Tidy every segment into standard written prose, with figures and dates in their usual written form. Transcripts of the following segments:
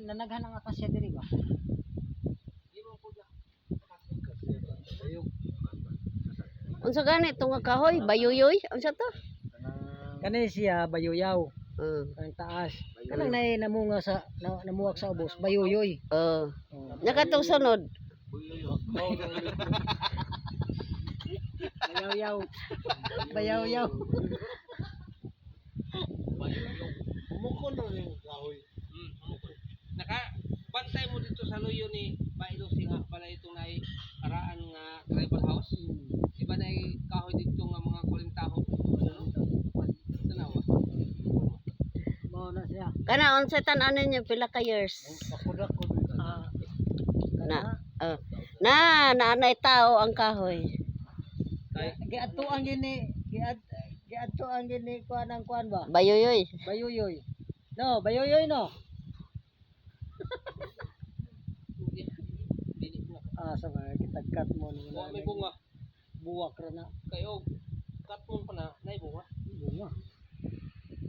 Nanaghan ang akasya diri ba? Unsa gani itong nga kahoy? Bayuyoy? Unsa to? Kani siya bayuyaw. Ang taas. Kanang namunga sa namuwag sa ubos, bayuyoy. Nya katong sunod. Bayaw-yaw. Bayaw-yaw. Bumukol na yung kahoy. Nakabantay mo dito sa luyo ni Bailo Singa pala itong nai karaan nga tribal house. Di ba na kahoy dito nga mga kulintaho? Tanaw ba? Mao na siya. Kana unsa tan-aw ninyo pila ka years? Pakudak ko. Naanay tao ang kahoy. Giadtuan gini, giadtuan gini kuan ang kuan ba? Bayuyoy. Bayuyoy. No, bayuyoy no. Sa mga kitagkat mo ni Wa may bunga. buwak ra na. Kayo cut mo pa na nay bunga. Bunga.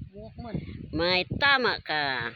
Buwak man. May tama ka.